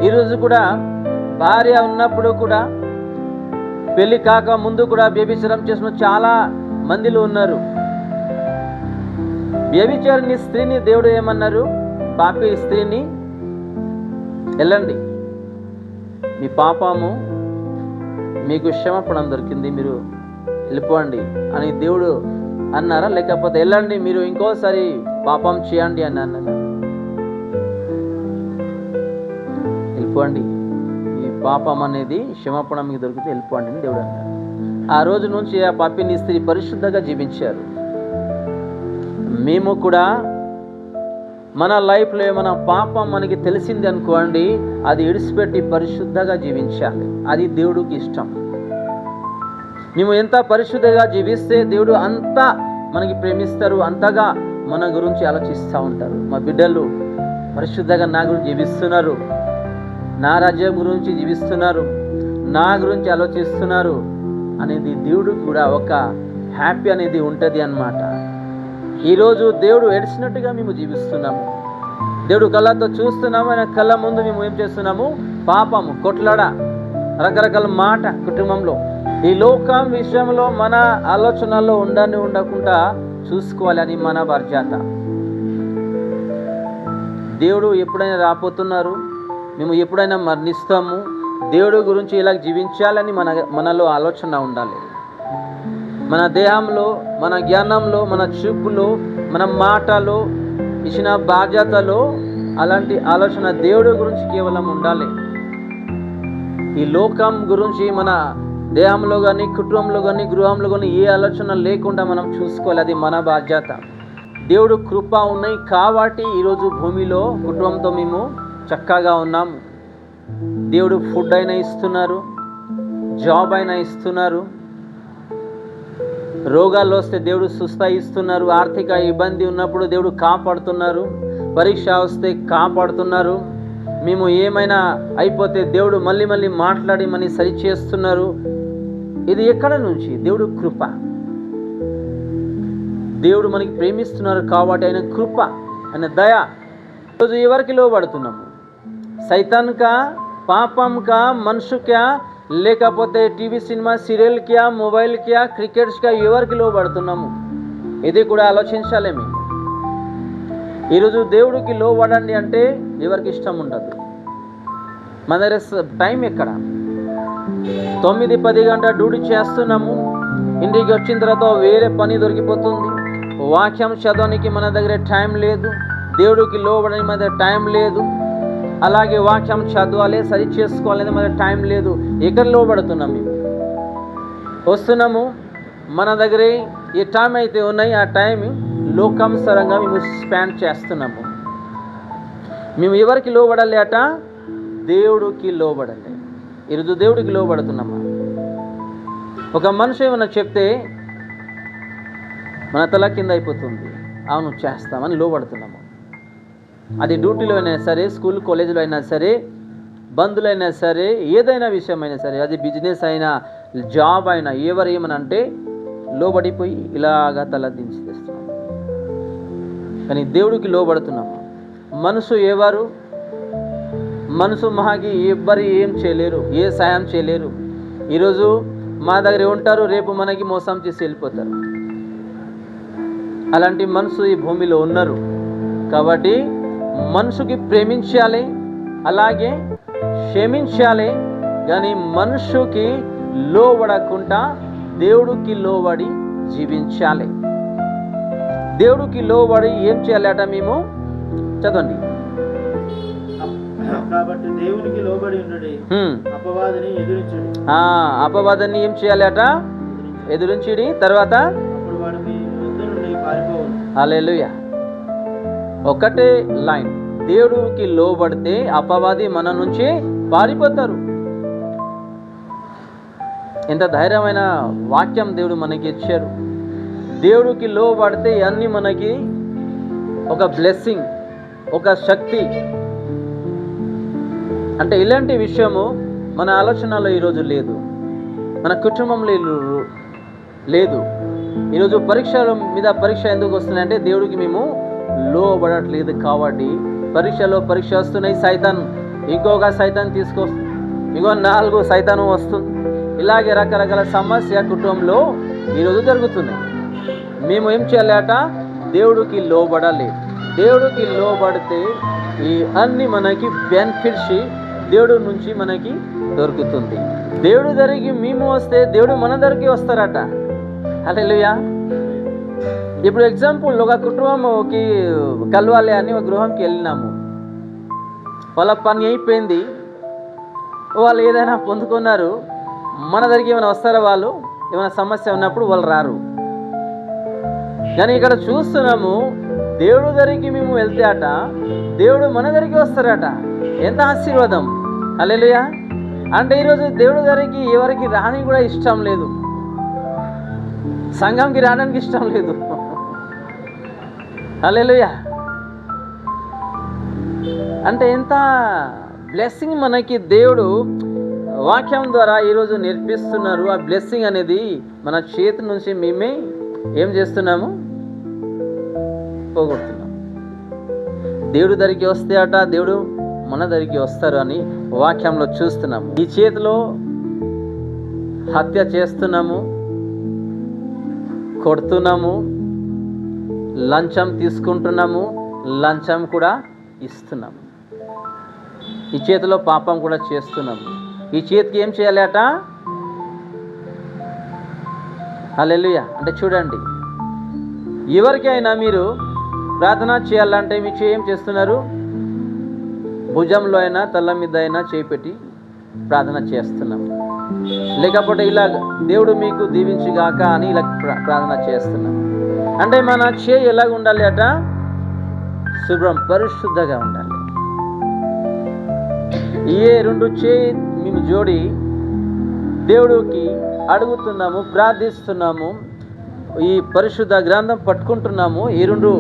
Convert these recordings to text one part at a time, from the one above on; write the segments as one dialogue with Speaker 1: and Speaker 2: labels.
Speaker 1: ఈరోజు కూడా భార్య ఉన్నప్పుడు కూడా పెళ్లి కాక ముందు కూడా వ్యభిచారం చేసిన చాలా మందిలో ఉన్నారు. వ్యభిచారిణి స్త్రీని దేవుడు ఏమన్నారు? పాపి స్త్రీని వెళ్ళండి, మీ పాపము మీకు క్షమాపణ దొరికింది, మీరు వెళ్ళిపోండి అని దేవుడు అన్నారా? లేకపోతే వెళ్ళండి మీరు ఇంకోసారి పాపం చేయండి అని అన్నారా? వెళ్ళిపోండి, ఈ పాపం అనేది క్షమాపణ మీకు దొరికితే వెళ్ళిపోండి అని దేవుడు అన్నారు. ఆ రోజు నుంచి ఆ పాపిని స్త్రీ పరిశుద్ధంగా జీవించారు. మేము కూడా మన లైఫ్లో ఏమైనా పాపం మనకి తెలిసింది అనుకోండి, అది విడిచిపెట్టి పరిశుద్ధంగా జీవించాలి. అది దేవుడికి ఇష్టం. మేము ఎంత పరిశుద్ధంగా జీవిస్తే దేవుడు అంత మనకి ప్రేమిస్తారు, అంతగా మన గురించి ఆలోచిస్తూ ఉంటారు. మా బిడ్డలు పరిశుద్ధంగా నా గురించి జీవిస్తున్నారు, నా రాజ్యం గురించి జీవిస్తున్నారు, నా గురించి ఆలోచిస్తున్నారు అనేది దేవుడికి కూడా ఒక హ్యాపీ అనేది ఉంటుంది అన్నమాట. ఈరోజు దేవుడు ఏడ్చినట్టుగా మేము జీవిస్తున్నాము. దేవుడు కళ్ళతో చూస్తున్నాము, ఆయన కళ్ళ ముందు మేము ఏం చేస్తున్నాము? పాపము, కొట్లాడ, రకరకాల మాట కుటుంబంలో. ఈ లోకం విషయంలో మన ఆలోచనల్లో ఉండకుండా చూసుకోవాలి, అని మన బాధ్యత. దేవుడు ఎప్పుడైనా రాపోతున్నారు, మేము ఎప్పుడైనా మరణిస్తాము. దేవుడు గురించి ఇలా జీవించాలని మనలో ఆలోచన ఉండాలి. మన దేహంలో, మన జ్ఞానంలో, మన చూపులో, మన మాటలో, ఇచ్చిన బాధ్యతలో అలాంటి ఆలోచన దేవుడి గురించి కేవలం ఉండాలి. ఈ లోకం గురించి మన దేహంలో కానీ, కుటుంబంలో కానీ, గృహంలో కానీ ఏ ఆలోచన లేకుండా మనం చూసుకోవాలి. అది మన బాధ్యత. దేవుడు కృప ఉన్నాయి కాబట్టి ఈరోజు భూమిలో కుటుంబంతో మేము చక్కగా ఉన్నాము. దేవుడు ఫుడ్ అయినా ఇస్తున్నారు, జాబ్ అయినా ఇస్తున్నారు, రోగాలు వస్తే దేవుడు స్వస్థ ఇస్తున్నారు, ఆర్థిక ఇబ్బంది ఉన్నప్పుడు దేవుడు కాపాడుతున్నారు, పరీక్ష వస్తే కాపాడుతున్నారు, మేము ఏమైనా అయిపోతే దేవుడు మళ్ళీ మాట్లాడి మనని సరి చేస్తున్నారు. ఇది ఎక్కడ నుంచి? దేవుడు కృప. దేవుడు మనకి ప్రేమిస్తున్నారు కాబట్టి ఆయన కృప, ఆయన దయ. ఈరోజు ఎవరికి లోబడుతున్నాము? సైతాన్ కా, పాపం కా, మనుషు కా, లేకపోతే టీవీ సినిమా సీరియల్ క్యా, మొబైల్ క్యా, క్రికెట్స్ కా, ఎవరికి లోబడుతున్నాము? ఇది కూడా ఆలోచించాలి మేము. ఈరోజు దేవుడికి లోబడండి అంటే ఎవరికి ఇష్టం ఉండదు. మన దగ్గర టైం ఎక్కడ? 9-10 గంటల డ్యూటీ చేస్తున్నాము, ఇంటికి వచ్చిన తర్వాత వేరే పని దొరికిపోతుంది. వాక్యం చదవడానికి మన దగ్గర టైం లేదు, దేవుడికి లోబడడానికి మన దగ్గర టైం లేదు, అలాగే వాక్యం చదవాలి, సరి చేసుకోవాలని మన టైం లేదు. ఎక్కడ లోబడుతున్నాం? మేము వస్తున్నాము, మన దగ్గర ఏ టైం అయితే ఉన్నాయి ఆ టైం లోకానుసారంగా మేము స్పెండ్ చేస్తున్నాము. మేము ఎవరికి లోబడాలి అట? దేవుడికి లోబడాలి. ఈరోజు దేవుడికి లోబడుతున్నామా? ఒక మనిషి ఏమన్నా చెప్తే మన తల కింద అయిపోతుంది, అవును చేస్తామని లోబడుతున్నాము. అది డ్యూటీలో అయినా సరే, స్కూల్ కాలేజీలో అయినా సరే, బంధువులైనా సరే, ఏదైనా విషయం అయినా సరే, అది బిజినెస్ అయినా, జాబ్ అయినా, ఎవరు ఏమనంటే లోబడిపోయి ఇలాగా తల దించి తెస్తున్నాము. కానీ దేవుడికి లోబడుతున్నాము. మనసు ఎవరు? మనసు మాకి ఎవ్వరు ఏం చేయలేరు, ఏ సాయం చేయలేరు. ఈరోజు మా దగ్గర ఉంటారు, రేపు మనకి మోసం చేసి వెళ్ళిపోతారు. అలాంటి మనసు ఈ భూమిలో ఉన్నారు. కాబట్టి మనుషుకి ప్రేమించాలి, అలాగే క్షమించాలి. కానీ మనుషుకి లోబడకుండా దేవుడికి లోబడి జీవించాలి. దేవుడికి లోబడి ఏం చేయాలట? మేము చదవండి.
Speaker 2: కాబట్టి దేవునికి లోబడి ఉండుడి, అపవాదిని ఎదిరించుడి.
Speaker 1: అపవాదాన్ని ఏం చేయాలట? ఎదిరించుడి. తర్వాత
Speaker 2: అప్పుడు వాడు మీ వద్ద నుండి పారిపోవును.
Speaker 1: హల్లెలూయా. ఒకటే లైన్, దేవుడికి లోబడితే అపవాది మన నుంచి పారిపోతారు. ఎంత ధైర్యమైన వాక్యం దేవుడు మనకి ఇచ్చారు. దేవుడికి లోబడితే అన్నీ మనకి ఒక బ్లెస్సింగ్, ఒక శక్తి. అంటే ఇలాంటి విషయము మన ఆలోచనలో ఈరోజు లేదు, మన కుటుంబంలో లేదు. ఈరోజు పరీక్షల మీద పరీక్ష ఎందుకు వస్తున్నాయంటే దేవుడికి మేము లోబడట్లేదు కాబట్టి. పరీక్ష వస్తున్నాయి, సైతాన్ ఇంకొక సైతాన్ తీసుకొస్తుంది, ఇంకో 4 సైతాను వస్తుంది. ఇలాగే రకరకాల సమస్య కుటుంబంలో ఈరోజు జరుగుతున్నాయి. మేము ఏం చేయాలట? దేవుడికి లోబడాలి. దేవుడికి లోబడితే ఈ అన్ని మనకి బెనిఫిట్స్ దేవుడి నుంచి మనకి దొరుకుతుంది. దేవుడి దగ్గరికి మేము వస్తే దేవుడు మన దగ్గరికి వస్తారట. హల్లెలూయా. ఇప్పుడు ఎగ్జాంపుల్, ఒక కుటుంబంకి కలవాలి అని ఒక గృహంకి వెళ్ళినాము. వాళ్ళ పని అయిపోయింది, వాళ్ళు ఏదైనా పొందుకున్నారు. మన దగ్గరికి ఏమైనా వస్తారా? వాళ్ళు ఏమైనా సమస్య ఉన్నప్పుడు వాళ్ళు రారు. కానీ ఇక్కడ చూస్తున్నాము, దేవుడు దగ్గరికి మేము వెళ్తే అట దేవుడు మన దగ్గరికి వస్తారట. ఎంత ఆశీర్వాదం! హల్లెలూయా. అంటే ఈరోజు దేవుడి దగ్గరికి ఎవరికి రాని కూడా ఇష్టం లేదు, సంఘంకి రావడానికి ఇష్టం లేదు. హల్లెలూయా. అంటే ఎంత బ్లెస్సింగ్ మనకి దేవుడు వాక్యం ద్వారా ఈరోజు నేర్పిస్తున్నారు. ఆ బ్లెస్సింగ్ అనేది మన చేతి నుంచి మేమే ఏం చేస్తున్నాము? పోగొడుతున్నాం. దేవుడు దగ్గరికి వస్తే అట దేవుడు మన దగ్గరికి వస్తారు అని వాక్యంలో చూస్తున్నాము. ఈ చేతిలో హత్య చేస్తున్నాము, కొడుతున్నాము, లంచం తీసుకుంటున్నాము, లంచం కూడా ఇస్తున్నాము. ఈ చేతిలో పాపం కూడా చేస్తున్నాము. ఈ చేతికి ఏం చేయాలి అట? హల్లెలూయా. అంటే చూడండి, ఎవరికైనా మీరు ప్రార్థన చేయాలంటే మీ చేయి ఏం చేస్తున్నారు? భుజంలో అయినా తల మీద అయినా చేపెట్టి ప్రార్థన చేస్తున్నాము. లేకపోతే ఇలా దేవుడు మీకు దీవించుగాక అని ఇలా ప్రార్థన చేస్తున్నాం. అంటే మన చేయి ఎలాగ ఉండాలి అట? శుభ్రం, పరిశుద్ధంగా ఉండాలి. ఏ 2 చేయి మేము జోడి దేవుడికి అడుగుతున్నాము, ప్రార్థిస్తున్నాము, ఈ పరిశుద్ధ గ్రంథం పట్టుకుంటున్నాము. ఈ 2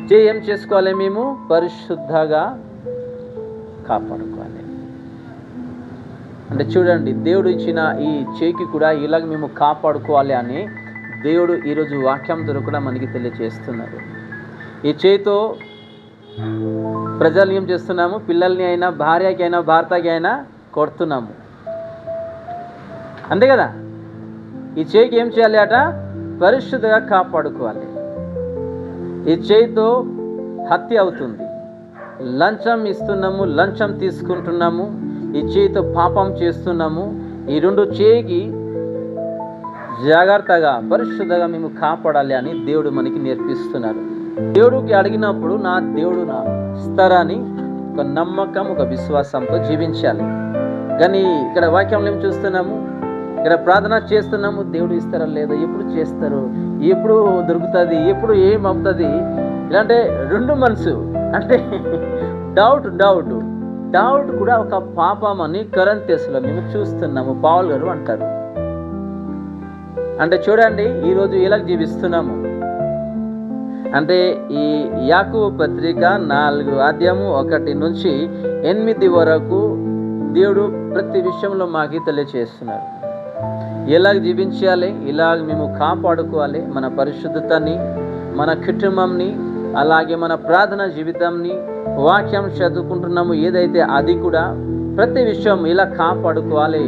Speaker 1: చేయి ఏం చేసుకోవాలి? మేము పరిశుద్ధంగా కాపాడుకోవాలి. అంటే చూడండి, దేవుడు ఇచ్చిన ఈ చేయికి కూడా ఇలాగ మేము కాపాడుకోవాలి అని దేవుడు ఈరోజు వాక్యం ద్వారా కూడా మనకి తెలియజేస్తున్నారు. ఈ చేయితో ప్రజలు ఏం చేస్తున్నాము? పిల్లల్ని అయినా, భార్యకి అయినా, భర్తకి అయినా కొడుతున్నాము, అంతే కదా. ఈ చేయికి ఏం చేయాలి అట? పరిశుద్ధంగా కాపాడుకోవాలి. ఈ చేయితో హత్య అవుతుంది, లంచం ఇస్తున్నాము, లంచం తీసుకుంటున్నాము, ఈ చేయితో పాపం చేస్తున్నాము. ఈ 2 చేయికి జాగ్రత్తగా పరిశుద్ధంగా మేము కాపాడాలి అని దేవుడు మనకి నేర్పిస్తున్నారు. దేవుడికి అడిగినప్పుడు నా దేవుడు నా ఇస్తారని ఒక నమ్మకం, ఒక విశ్వాసంతో జీవించాలి. కానీ ఇక్కడ వాక్యంలో ఏం చూస్తున్నాము? ఇక్కడ ప్రార్థన చేస్తున్నాము, దేవుడు ఇస్తారా లేదా, ఎప్పుడు చేస్తారు, ఎప్పుడు దొరుకుతుంది, ఎప్పుడు ఏం అవుతుంది, ఇలాంటి 2 మనసు. అంటే డౌట్ కూడా ఒక పాపం అని కొరింథీయులో మేము చూస్తున్నాము. పౌలు గారు అంటారు. అంటే చూడండి, ఈరోజు ఎలా జీవిస్తున్నాము అంటే ఈ యాకోబు పత్రిక 4 అధ్యాయము 1 నుంచి 8 వరకు దేవుడు ప్రతి విషయంలో మాకు తెలియజేస్తున్నారు. ఎలాగ జీవించాలి, ఇలాగ మేము కాపాడుకోవాలి మన పరిశుద్ధతని, మన కుటుంబంని, అలాగే మన ప్రార్థన జీవితాన్ని, వాక్యం చదువుకుంటున్నాము ఏదైతే అది కూడా ప్రతి విషయం ఇలా కాపాడుకోవాలి.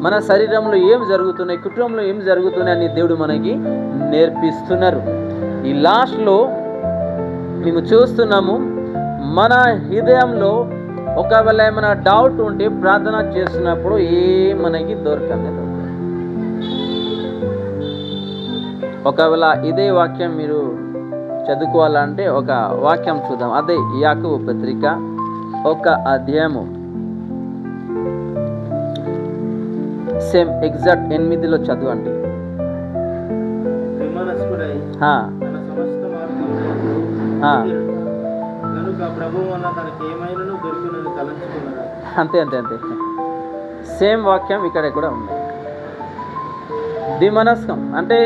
Speaker 1: మన శరీరంలో ఏం జరుగుతున్నాయి, కుటుంబంలో ఏం జరుగుతున్నాయి అని దేవుడు మనకి నేర్పిస్తున్నారు. ఈ లాస్ట్లో మేము చూస్తున్నాము, మన హృదయంలో ఒకవేళ ఏమైనా డౌట్ ఉంటే ప్రార్థన చేస్తున్నప్పుడు మనకి దొరకదు. ఒకవేళ ఇదే వాక్యం మీరు చదువుకోవాలంటే ఒక వాక్యం చూద్దాం. అదే యాకోబు పత్రిక 1 అధ్యాయము సేమ్ ఎగ్జాక్ట్ 8లో చదవండి. అంతే సేమ్ వాక్యం ఇక్కడ కూడా ఉంది. దిమనస్కం అంటే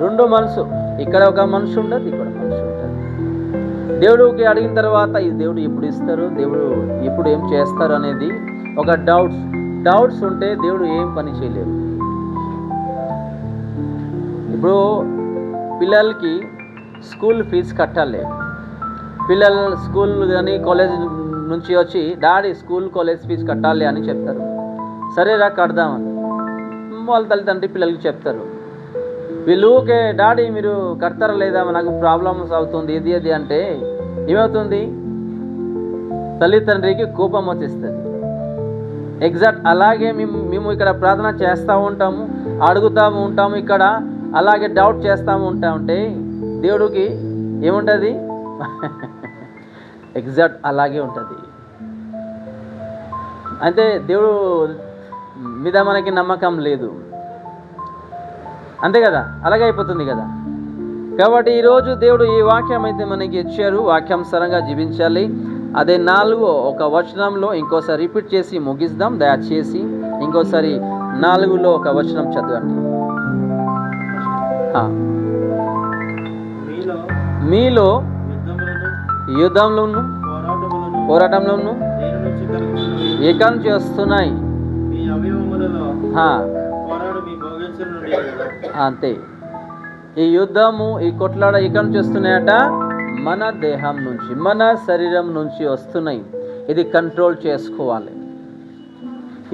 Speaker 1: 2 మనసు, ఇక్కడ ఒక మనసు ఉండదు, ఇక్కడ మనసు ఉంటుంది. దేవుడికి అడిగిన తర్వాత ఈ దేవుడు ఎప్పుడు ఇస్తారు, దేవుడు ఎప్పుడు ఏం చేస్తారు అనేది ఒక డౌట్స్ ఉంటే దేవుడు ఏం పని చేయలేరు. ఇప్పుడు పిల్లలకి స్కూల్ ఫీజు కట్టాలి, పిల్లలు స్కూల్ కానీ కాలేజ్ నుంచి వచ్చి డాడీ స్కూల్ కాలేజ్ ఫీజు కట్టాలి అని చెప్తారు. సరేరా కడదామని వాళ్ళ తల్లిదండ్రి పిల్లలకి చెప్తారు. వీళ్ళు ఊకే డాడీ మీరు కడతారా లేదా, నాకు ప్రాబ్లమ్స్ అవుతుంది ఇది అది అంటే ఏమవుతుంది, తల్లిదండ్రికి కోపం వచ్చేస్తుంది. ఎగ్జాక్ట్ అలాగే మేము ఇక్కడ ప్రార్థన చేస్తూ ఉంటాము, అడుగుతూ ఉంటాము, ఇక్కడ అలాగే డౌట్ చేస్తూ ఉంటే దేవుడికి ఏముంటుంది, ఎగ్జాక్ట్ అలాగే ఉంటుంది. అంటే దేవుడు మీద మనకి నమ్మకం లేదు, అంతే కదా, అలాగే అయిపోతుంది కదా. కాబట్టి ఈరోజు దేవుడు ఈ వాక్యం అయితే మనకి ఇచ్చారు, వాక్యానుసారంగా జీవించాలి. అదే 4వ ఒక వచనంలో ఇంకోసారి రిపీట్ చేసి ముగిద్దాం. దయచేసి ఇంకోసారి 4లో ఒక వచనం చదవండి. మీలో యుద్ధంలోను పోరాటంలోను ఏకం చేస్తున్నాయి. అంతే, ఈ యుద్ధము ఈ కొట్లాడ ఏకం చేస్తున్నాయట మన దేహం నుంచి, మన శరీరం నుంచి వస్తున్నాయి. ఇది కంట్రోల్ చేసుకోవాలి.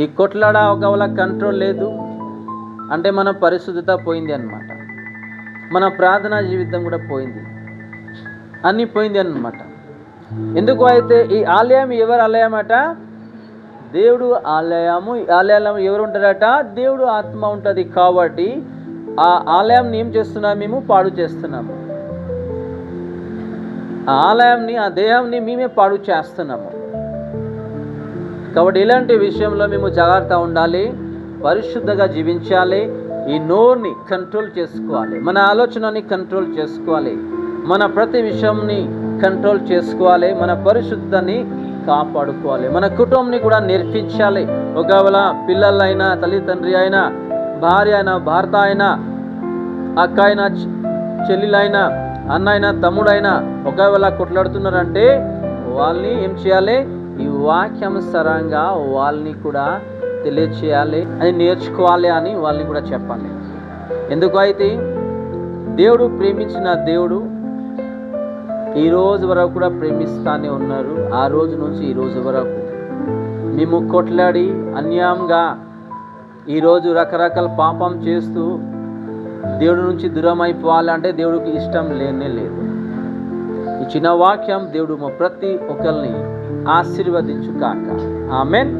Speaker 1: ఈ కొట్లాడ ఒకవేళ కంట్రోల్ లేదు అంటే మన పరిశుద్ధత పోయింది అన్నమాట, మన ప్రార్థనా జీవితం కూడా పోయింది, అన్నీ పోయింది అన్నమాట. ఎందుకు అయితే ఈ ఆలయం ఎవరు ఆలయం అట, దేవుడు ఆలయము. ఈ ఆలయంలో ఎవరు ఉంటారట, దేవుడు ఆత్మ ఉంటుంది. కాబట్టి ఆ ఆలయంని ఏం చేస్తున్నాము, మేము పాడు చేస్తున్నాము. ఆ ఆలయంని, ఆ దేహంని మేమే పాడు చేస్తున్నాము. కాబట్టి ఇలాంటి విషయంలో మేము జాగ్రత్త ఉండాలి, పరిశుద్ధంగా జీవించాలి. ఈ నోరుని కంట్రోల్ చేసుకోవాలి, మన ఆలోచనని కంట్రోల్ చేసుకోవాలి, మన ప్రతి విషయంని కంట్రోల్ చేసుకోవాలి, మన పరిశుద్ధాన్ని కాపాడుకోవాలి, మన కుటుంబాన్ని కూడా నేర్పించాలి. ఒకవేళ పిల్లలైనా, తల్లిదండ్రి అయినా, భార్య అయినా, భర్త అయినా, అక్క అయినా, చెల్లెలైనా, అన్న అయినా, తమ్ముడైనా ఒకవేళ కొట్లాడుతున్నారంటే వాళ్ళని ఏం చేయాలి, ఈ వాక్యానుసారంగా వాళ్ళని కూడా తెలియచేయాలి, అది నేర్చుకోవాలి అని వాళ్ళని కూడా చెప్పాలి. ఎందుకు అయితే దేవుడు ప్రేమించిన దేవుడు ఈ రోజు వరకు కూడా ప్రేమిస్తానే ఉన్నారు. ఆ రోజు నుంచి ఈ రోజు వరకు మేము కొట్లాడి అన్యాయంగా ఈరోజు రకరకాల పాపం చేస్తూ దేవుడి నుంచి దూరం అయిపోవాలంటే దేవుడికి ఇష్టం లేనే లేదు. ఈ చిన్న వాక్యం దేవుడు మా ప్రతి ఒక్కరిని ఆశీర్వదించుగాక. ఆమేన్.